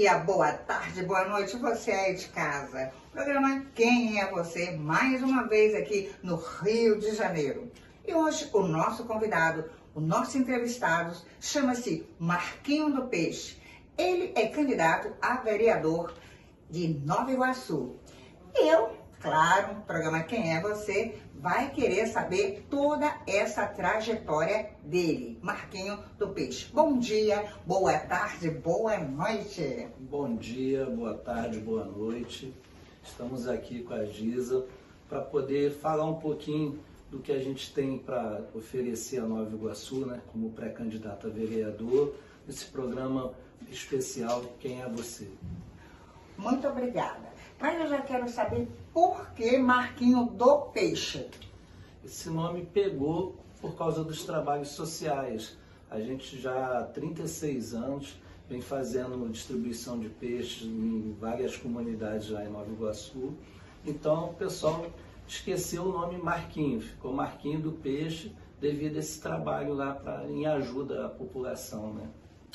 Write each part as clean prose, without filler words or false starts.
dia, boa tarde, boa noite, você aí de casa. Programa Quem é Você, mais uma vez aqui no Rio de Janeiro. E hoje o nosso convidado, o nosso entrevistado, chama-se Marquinho do Peixe. Ele é candidato a vereador de Nova Iguaçu. Eu, claro, o programa Quem é Você vai querer saber toda essa trajetória dele, Marquinho do Peixe. Bom dia, boa tarde, boa noite. Bom dia, boa tarde, boa noite. Estamos aqui com a Giza para poder falar um pouquinho do que a gente tem para oferecer a Nova Iguaçu, né, como pré-candidato a vereador, nesse programa especial Quem é Você. Muito obrigada. Mas eu já quero saber por que Marquinho do Peixe. Esse nome pegou por causa dos trabalhos sociais. A gente já há 36 anos vem fazendo distribuição de peixes em várias comunidades já em Nova Iguaçu. Então o pessoal esqueceu o nome Marquinho, ficou Marquinho do Peixe devido a esse trabalho lá em ajuda à população, né?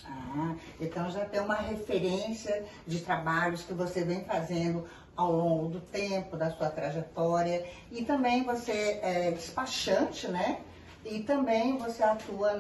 Ah, então já tem uma referência de trabalhos que você vem fazendo ao longo do tempo, da sua trajetória. E também você é despachante, né? E também você atua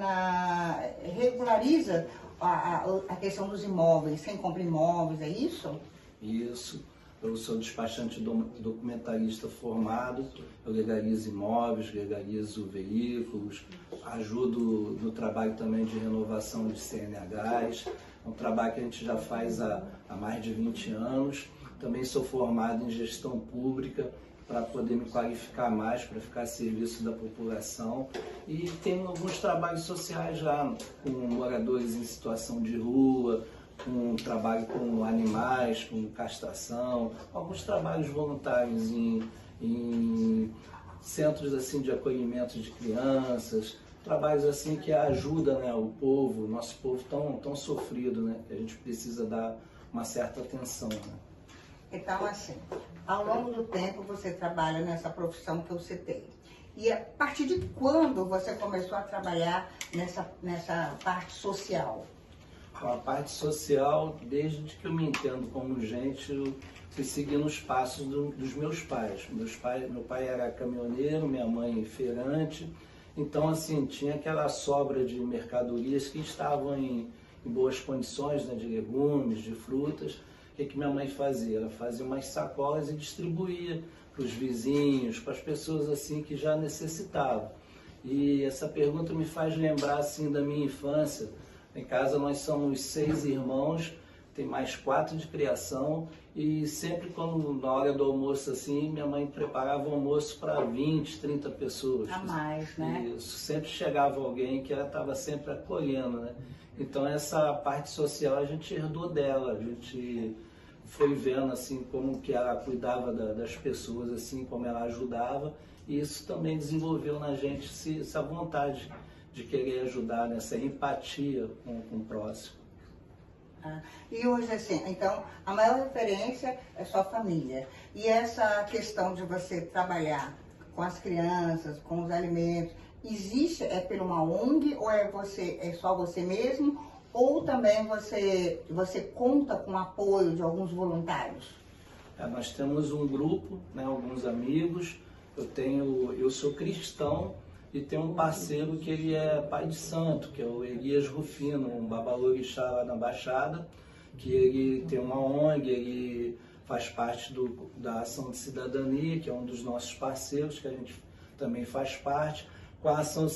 regulariza a questão dos imóveis, quem compra imóveis, é isso? Isso. Eu sou despachante documentarista formado, eu legalizo imóveis, legalizo veículos, ajudo no trabalho também de renovação de CNHs, é um trabalho que a gente já faz há mais de 20 anos. Também sou formado em gestão pública para poder me qualificar mais, para ficar a serviço da população. E tenho alguns trabalhos sociais já, com moradores em situação de rua, com trabalho com animais, com castração, alguns trabalhos voluntários em centros assim de acolhimento de crianças, trabalhos assim que ajudam, né, o povo, nosso povo tão sofrido, né, que a gente precisa dar uma certa atenção, né? Então, assim, ao longo do tempo você trabalha nessa profissão que eu citei. E a partir de quando você começou a trabalhar nessa parte social? A parte social, desde que eu me entendo como gente, eu fui seguindo os passos dos meus pais. Meu pai era caminhoneiro, minha mãe feirante, então assim, tinha aquela sobra de mercadorias que estavam em boas condições, né, de legumes, de frutas. O que minha mãe fazia? Ela fazia umas sacolas e distribuía para os vizinhos, para as pessoas assim que já necessitavam. E essa pergunta me faz lembrar assim da minha infância. Em casa nós somos 6 irmãos, tem mais 4 de criação, e sempre quando na hora do almoço assim, minha mãe preparava o almoço para 20, 30 pessoas. A mais, né? Isso, sempre chegava alguém que ela estava sempre acolhendo, né? Então essa parte social a gente herdou dela, a gente foi vendo assim como que ela cuidava das pessoas, assim como ela ajudava, e isso também desenvolveu na gente essa vontade de querer ajudar, nessa empatia com o próximo. Ah, e hoje, assim, então, a maior referência é sua família. E essa questão de você trabalhar com as crianças, com os alimentos, existe, é por uma ONG ou é só você mesmo? Ou também você conta com o apoio de alguns voluntários? Nós temos um grupo, né, alguns amigos, eu sou cristão, e tem um parceiro que ele é pai de santo, que é o Elias Rufino, um babalorixá lá na Baixada, que ele tem uma ONG, ele faz parte da Ação de Cidadania, que é um dos nossos parceiros, que a gente também faz parte. Com a Ação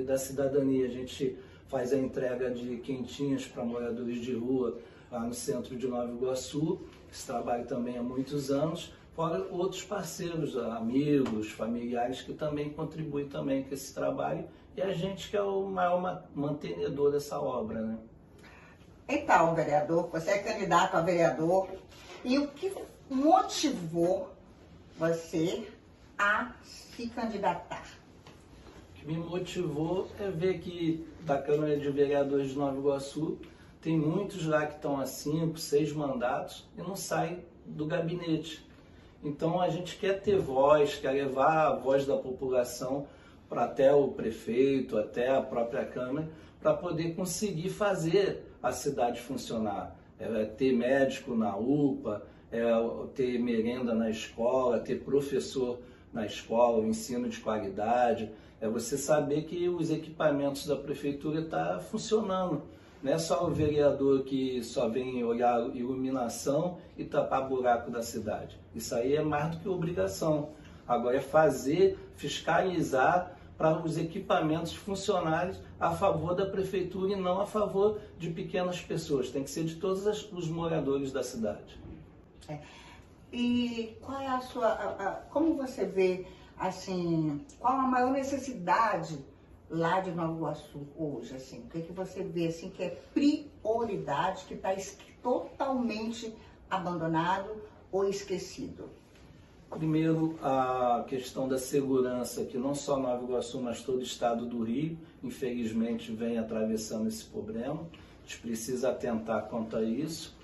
da Cidadania, a gente faz a entrega de quentinhas para moradores de rua lá no centro de Nova Iguaçu. Esse trabalho também há muitos anos. Fora outros parceiros, amigos, familiares que também contribuem também com esse trabalho, e a gente que é o maior mantenedor dessa obra, né? Então, vereador, você é candidato a vereador, e o que motivou você a se candidatar? O que me motivou é ver que da Câmara de Vereadores de Nova Iguaçu tem muitos lá que estão há 5, 6 mandatos e não saem do gabinete. Então a gente quer ter voz, quer levar a voz da população para até o prefeito, até a própria Câmara, para poder conseguir fazer a cidade funcionar. é ter médico na UPA, é ter merenda na escola, ter professor na escola, o ensino de qualidade, é você saber que os equipamentos da prefeitura estão funcionando. Não é só o vereador que só vem olhar iluminação e tapar buraco da cidade. Isso aí é mais do que obrigação. Agora é fazer, fiscalizar para os equipamentos funcionarem a favor da prefeitura e não a favor de pequenas pessoas. Tem que ser de todos os moradores da cidade. E qual é a sua, como você vê, assim, qual a maior necessidade lá de Nova Iguaçu hoje, assim? O que você vê, assim, que é prioridade, que está totalmente abandonado ou esquecido? Primeiro, a questão da segurança, que não só Nova Iguaçu, mas todo o estado do Rio, infelizmente, vem atravessando esse problema. A gente precisa atentar quanto a isso.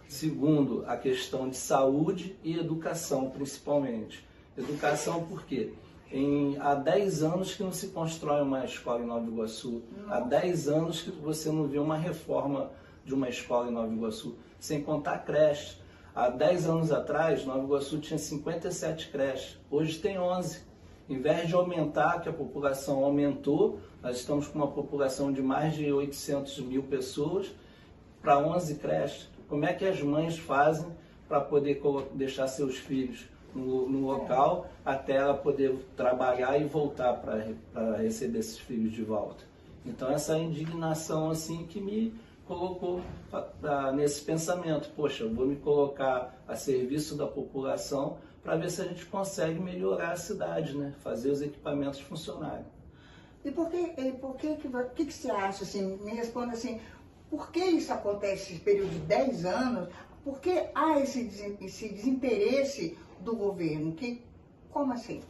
Segundo, a questão de saúde e educação, principalmente. Educação por quê? Há 10 anos que não se constrói uma escola em Nova Iguaçu. Há 10 anos que você não vê uma reforma de uma escola em Nova Iguaçu, sem contar creche. Há 10 anos atrás, Nova Iguaçu tinha 57 creches, hoje tem 11. Em vez de aumentar, que a população aumentou, nós estamos com uma população de mais de 800 mil pessoas, para 11 creches. Como é que as mães fazem para poder deixar seus filhos no local até ela poder trabalhar e voltar para receber esses filhos de volta? Então essa indignação assim que me colocou nesse pensamento, poxa, eu vou me colocar a serviço da população para ver se a gente consegue melhorar a cidade, né? Fazer os equipamentos funcionarem. E por que você acha, assim, me responda assim, por que isso acontece nesse período de 10 anos? Por que há esse desinteresse do governo? Como assim?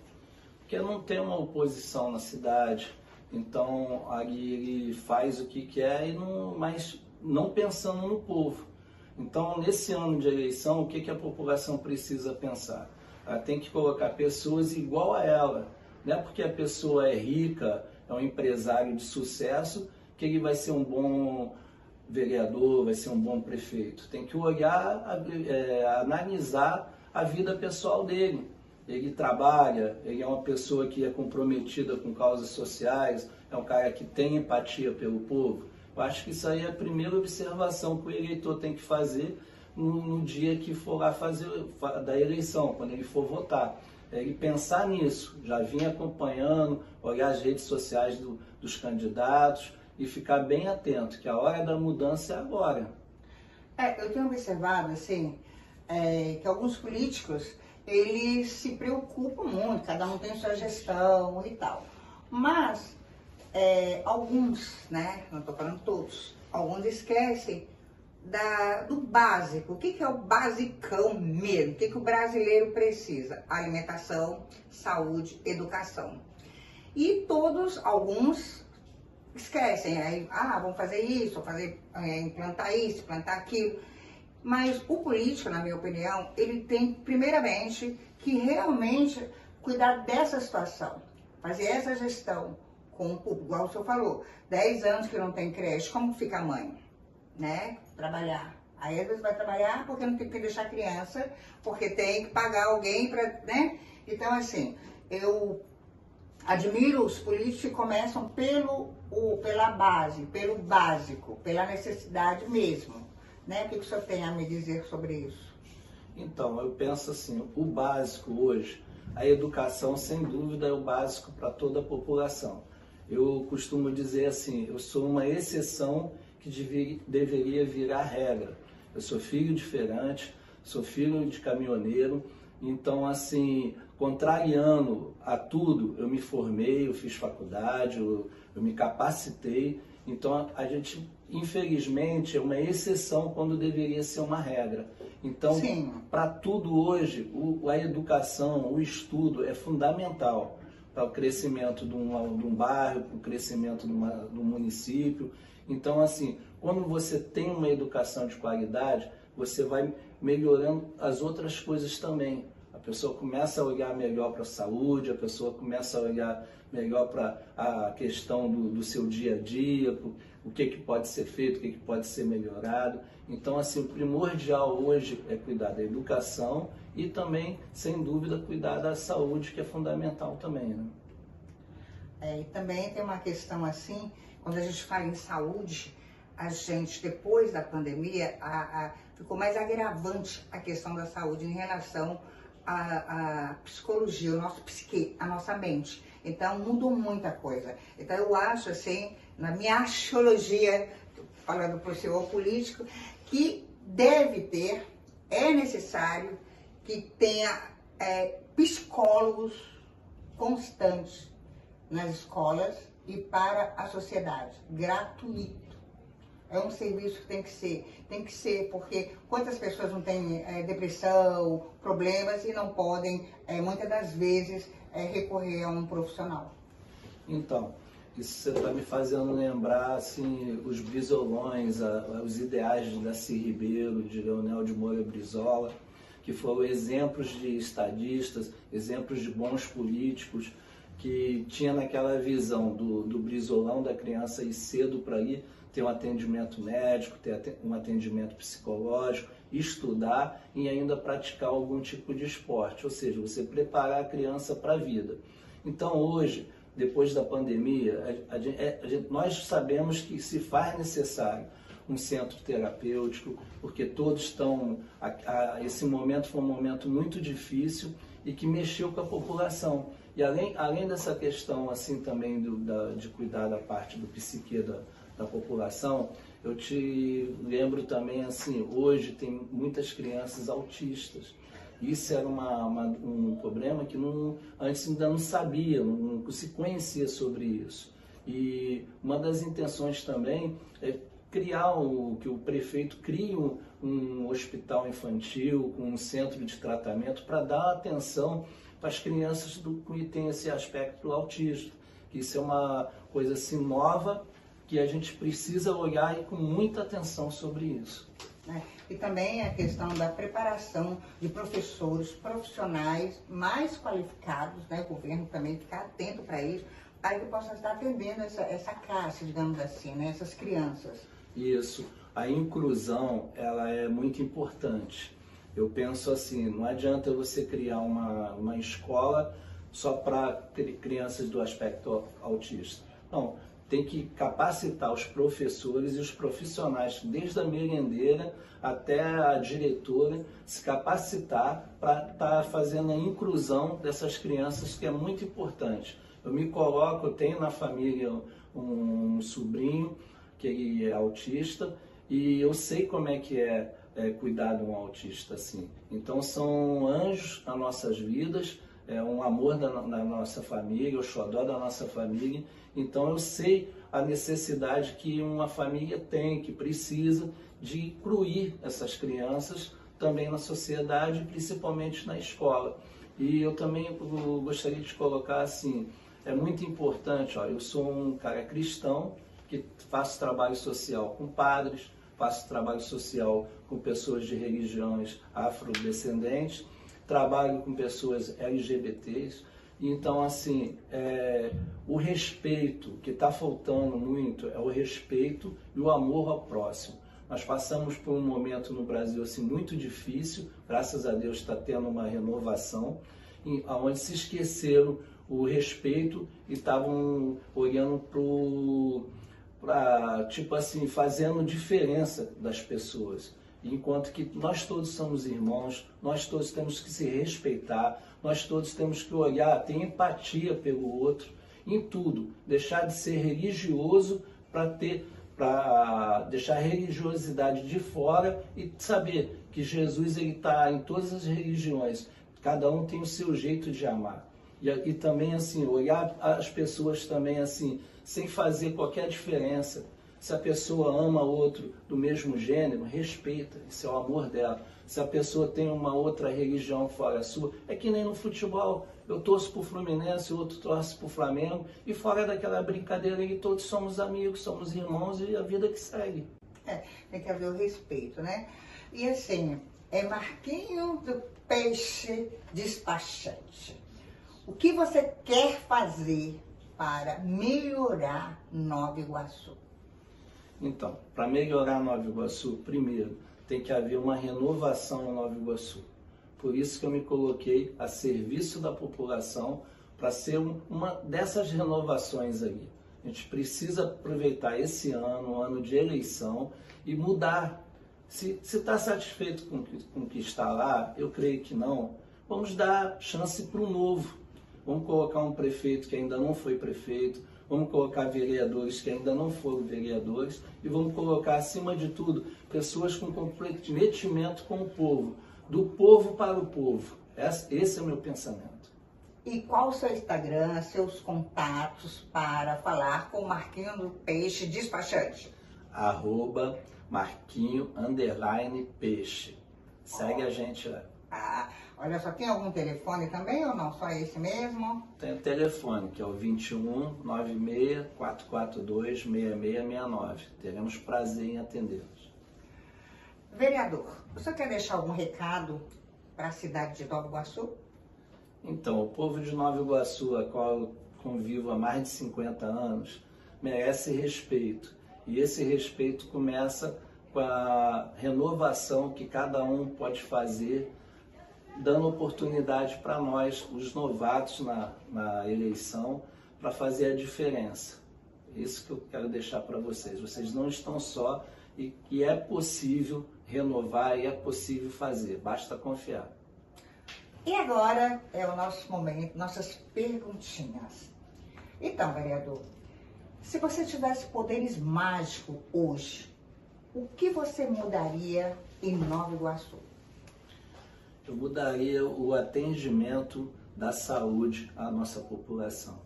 Porque não tem uma oposição na cidade, então ali ele faz o que quer, mas não pensando no povo. Então, nesse ano de eleição, o que a população precisa pensar? Ela tem que colocar pessoas igual a ela. Não é porque a pessoa é rica, é um empresário de sucesso, que ele vai ser um bom vereador, vai ser um bom prefeito. Tem que olhar, analisar a vida pessoal dele. Ele trabalha, ele é uma pessoa que é comprometida com causas sociais, é um cara que tem empatia pelo povo. Eu acho que isso aí é a primeira observação que o eleitor tem que fazer no dia que for lá fazer da eleição, quando ele for votar. É ele pensar nisso, já vir acompanhando, olhar as redes sociais dos candidatos e ficar bem atento, que a hora da mudança é agora. Eu tenho observado, assim, que alguns políticos, eles se preocupam muito, cada um tem sua gestão e tal. Mas alguns, né, não estou falando todos, alguns esquecem do básico. O que é o basicão mesmo? O que o brasileiro precisa? Alimentação, saúde, educação. E alguns esquecem, aí, vamos fazer isso, implantar isso, implantar aquilo. Mas o político, na minha opinião, ele tem, primeiramente, que realmente cuidar dessa situação, fazer essa gestão com o público, igual o senhor falou, 10 anos que não tem creche, como fica a mãe? Né? Trabalhar. Aí às vezes vai trabalhar porque não tem que deixar criança, porque tem que pagar alguém para, né? Então, assim, eu admiro os políticos que começam pela base, pelo básico, pela necessidade mesmo. Né? O que o senhor tem a me dizer sobre isso? Então, eu penso assim, o básico hoje, a educação, sem dúvida, é o básico para toda a população. Eu costumo dizer assim, eu sou uma exceção que deveria virar regra. Eu sou filho de feirante, sou filho de caminhoneiro, então, assim, contrariando a tudo, eu me formei, eu fiz faculdade, eu me capacitei. Então, a gente, infelizmente, é uma exceção quando deveria ser uma regra. Então, para tudo hoje, a educação, o estudo é fundamental para o crescimento de um bairro, para o crescimento do município. Então, assim, quando você tem uma educação de qualidade, você vai melhorando as outras coisas também. A pessoa começa a olhar melhor para a saúde, a pessoa começa a olhar melhor para a questão do seu dia a dia, o que pode ser feito, o que pode ser melhorado. Então, assim, o primordial hoje é cuidar da educação e também, sem dúvida, cuidar da saúde, que é fundamental também, né? E também tem uma questão assim, quando a gente fala em saúde, a gente, depois da pandemia, ficou mais agravante a questão da saúde em relação à psicologia, o nosso psique, a nossa mente. Então, mudou muita coisa. Então, eu acho, assim, na minha axiologia, falando para o senhor político, que deve ter, é necessário que tenha psicólogos constantes nas escolas e para a sociedade, gratuito. É um serviço que tem que ser, porque quantas pessoas não têm depressão, problemas e não podem, muitas das vezes, recorrer a um profissional. Então, isso você está me fazendo lembrar, assim, os brisolões, os ideais de Darcy Ribeiro, de Leonel de Moura Brizola, que foram exemplos de estadistas, exemplos de bons políticos, que tinha naquela visão do brisolão da criança ir cedo para ir ter um atendimento médico, ter um atendimento psicológico, estudar e ainda praticar algum tipo de esporte, ou seja, você preparar a criança para a vida. Então hoje, depois da pandemia, nós sabemos que se faz necessário um centro terapêutico, porque todos estão... esse momento foi um momento muito difícil e que mexeu com a população. E além dessa questão assim também de cuidar da parte do psique da população, eu te lembro também assim, hoje tem muitas crianças autistas. Isso era um problema que antes ainda não sabia, não se conhecia sobre isso. E uma das intenções também é que o prefeito crie um hospital infantil, com um centro de tratamento para dar atenção para as crianças que têm esse aspecto autista. Isso é uma coisa assim nova que a gente precisa olhar e com muita atenção sobre isso. E também a questão da preparação de professores profissionais mais qualificados, né? O governo também ficar atento para isso, para que possa estar atendendo essa classe, digamos assim, né? Essas crianças. Isso, a inclusão, ela é muito importante. Eu penso assim, não adianta você criar uma escola só para crianças do aspecto autista. Não, tem que capacitar os professores e os profissionais, desde a merendeira até a diretora, se capacitar para estar fazendo a inclusão dessas crianças, que é muito importante. Eu tenho na família um sobrinho que ele é autista e eu sei como é que é cuidar de um autista assim. Então são anjos nas nossas vidas, é um amor da nossa família, o xodó da nossa família. Então eu sei a necessidade que uma família tem, que precisa de incluir essas crianças também na sociedade, principalmente na escola. E eu também gostaria de colocar assim, é muito importante, eu sou um cara cristão, que faço trabalho social com padres, faço trabalho social com pessoas de religiões afrodescendentes, trabalho com pessoas LGBTs. Então, assim, o respeito, que está faltando muito, é o respeito e o amor ao próximo. Nós passamos por um momento no Brasil assim, muito difícil, graças a Deus está tendo uma renovação, onde se esqueceram o respeito e estavam olhando tipo assim, fazendo diferença das pessoas. Enquanto que nós todos somos irmãos, nós todos temos que se respeitar, nós todos temos que olhar, ter empatia pelo outro, em tudo. Deixar de ser religioso para deixar a religiosidade de fora e saber que Jesus está em todas as religiões. Cada um tem o seu jeito de amar. E também assim, olhar as pessoas também assim, sem fazer qualquer diferença. Se a pessoa ama outro do mesmo gênero, respeita, isso é o amor dela. Se a pessoa tem uma outra religião fora a sua, é que nem no futebol. Eu torço para o Fluminense, o outro torce para o Flamengo, e fora daquela brincadeira aí, todos somos amigos, somos irmãos e a vida que segue. Tem que haver o respeito, né? E assim, Marquinho peixe despachante. O que você quer fazer para melhorar Nova Iguaçu? Então, para melhorar Nova Iguaçu, primeiro, tem que haver uma renovação em Nova Iguaçu. Por isso que eu me coloquei a serviço da população para ser uma dessas renovações aí. A gente precisa aproveitar esse ano, um ano de eleição, e mudar. Se está satisfeito com o que está lá, eu creio que não, vamos dar chance para o novo. Vamos colocar um prefeito que ainda não foi prefeito, vamos colocar vereadores que ainda não foram vereadores e vamos colocar, acima de tudo, pessoas com comprometimento com o povo, do povo para o povo. Esse é o meu pensamento. E qual o seu Instagram, seus contatos para falar com o Marquinho do Peixe Despachante? @Marquinho_Peixe. Segue a gente lá. Ah, olha só, tem algum telefone também ou não? Só esse mesmo? Tem o telefone, que é o 21 96 442 6669. Teremos prazer em atendê-los. Vereador, você quer deixar algum recado para a cidade de Nova Iguaçu? Então, o povo de Nova Iguaçu, a qual eu convivo há mais de 50 anos, merece respeito. E esse respeito começa com a renovação que cada um pode fazer, dando oportunidade para nós, os novatos na eleição, para fazer a diferença. Isso que eu quero deixar para vocês. Vocês não estão só e que é possível renovar e é possível fazer. Basta confiar. E agora é o nosso momento, nossas perguntinhas. Então, vereador, se você tivesse poderes mágicos hoje, o que você mudaria em Nova Iguaçu? Eu mudaria o atendimento da saúde à nossa população.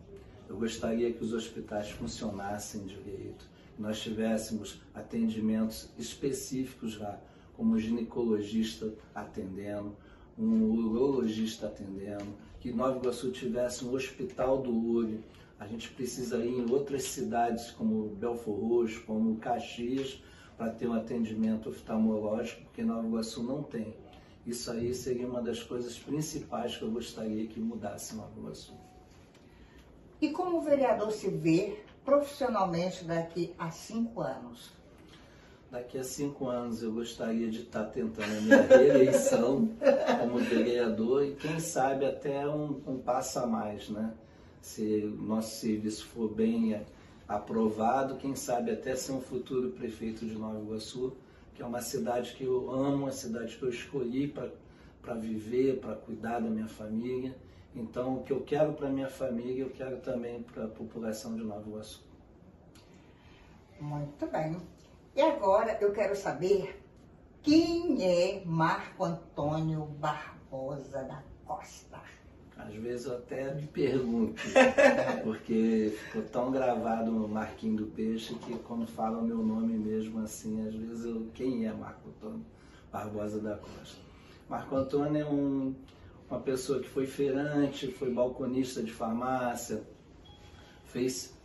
Eu gostaria que os hospitais funcionassem direito, que nós tivéssemos atendimentos específicos lá, como o ginecologista atendendo, um urologista atendendo, que Nova Iguaçu tivesse um hospital do olho. A gente precisa ir em outras cidades, como Belfor Roxo, como Caxias, para ter um atendimento oftalmológico, porque Nova Iguaçu não tem. Isso aí seria uma das coisas principais que eu gostaria que mudasse em Nova Iguaçu. E como o vereador se vê profissionalmente daqui a 5 anos? Daqui a 5 anos eu gostaria de estar tentando a minha reeleição como vereador e quem sabe até um passo a mais, né? Se o nosso serviço for bem aprovado, quem sabe até ser um futuro prefeito de Nova Iguaçu, que é uma cidade que eu amo, uma cidade que eu escolhi para viver, para cuidar da minha família. Então, o que eu quero para minha família, eu quero também para a população de Nova Iguaçu. Muito bem. E agora eu quero saber quem é Marco Antônio Barbosa da Costa. Às vezes eu até me pergunto, porque ficou tão gravado no Marquinho do Peixe que quando fala o meu nome mesmo assim, às vezes quem é Marco Antônio Barbosa da Costa? Marco Antônio é uma pessoa que foi feirante, foi balconista de farmácia,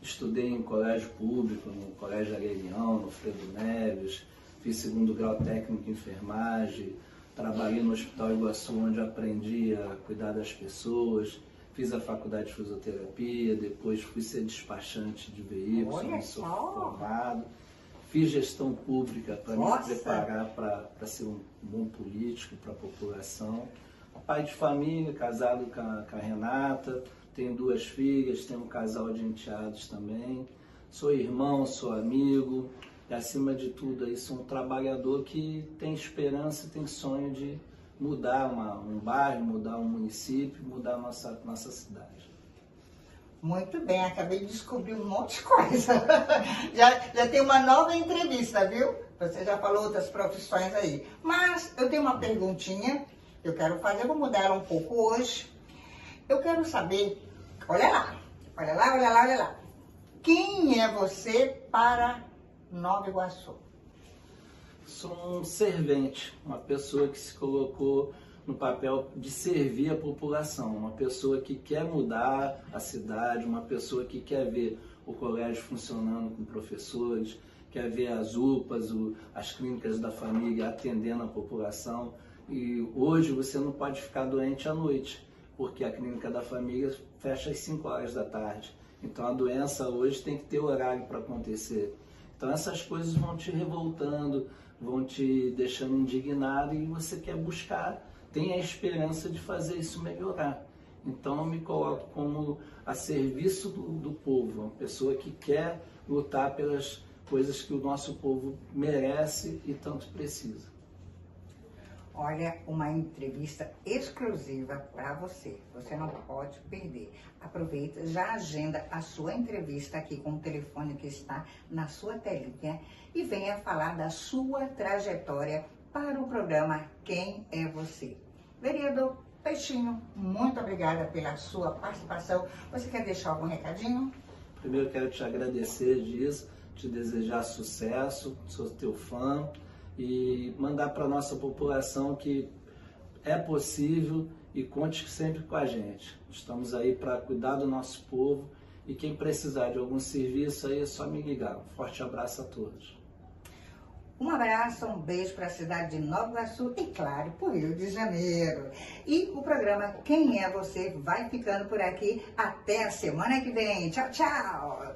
estudei em colégio público, no Colégio Arelião, no Fredo Neves, fiz 2º grau técnico em enfermagem, trabalhei no Hospital Iguaçu, onde aprendi a cuidar das pessoas, fiz a faculdade de fisioterapia, depois fui ser despachante de veículos, onde sou formado, fiz gestão pública para me preparar para ser um bom político para a população. Pai de família, casado com a Renata, tenho 2 filhas, tenho um casal de enteados também, sou irmão, sou amigo, e acima de tudo aí sou um trabalhador que tem esperança, tem sonho de mudar um bairro, mudar um município, mudar a nossa cidade. Muito bem, acabei de descobrir um monte de coisa. Já tem uma nova entrevista, viu? Você já falou outras profissões aí. Mas eu tenho uma perguntinha, eu quero fazer, vou mudar ela um pouco hoje. Eu quero saber, olha lá, olha lá, olha lá, olha lá. Quem é você para Nova Iguaçu? Sou um servente, uma pessoa que se colocou no papel de servir a população, uma pessoa que quer mudar a cidade, uma pessoa que quer ver o colégio funcionando com professores, quer ver as UPAs, as clínicas da família atendendo a população, E hoje você não pode ficar doente à noite, porque a clínica da família fecha às 5 horas da tarde. Então a doença hoje tem que ter horário para acontecer. Então essas coisas vão te revoltando, vão te deixando indignado e você quer buscar, tem a esperança de fazer isso melhorar. Então eu me coloco como a serviço do povo, uma pessoa que quer lutar pelas coisas que o nosso povo merece e tanto precisa. Olha, uma entrevista exclusiva para você. Você não pode perder. Aproveita, já agenda a sua entrevista aqui com o telefone que está na sua telinha e venha falar da sua trajetória para o programa Quem é Você? Vereador Peixinho, muito obrigada pela sua participação. Você quer deixar algum recadinho? Primeiro quero te agradecer, Giz, te desejar sucesso, sou teu fã, e mandar para a nossa população que é possível e conte sempre com a gente. Estamos aí para cuidar do nosso povo e quem precisar de algum serviço aí é só me ligar. Um forte abraço a todos. Um abraço, um beijo para a cidade de Nova Iguaçu e, claro, para o Rio de Janeiro. E o programa Quem é Você vai ficando por aqui. Até a semana que vem. Tchau, tchau!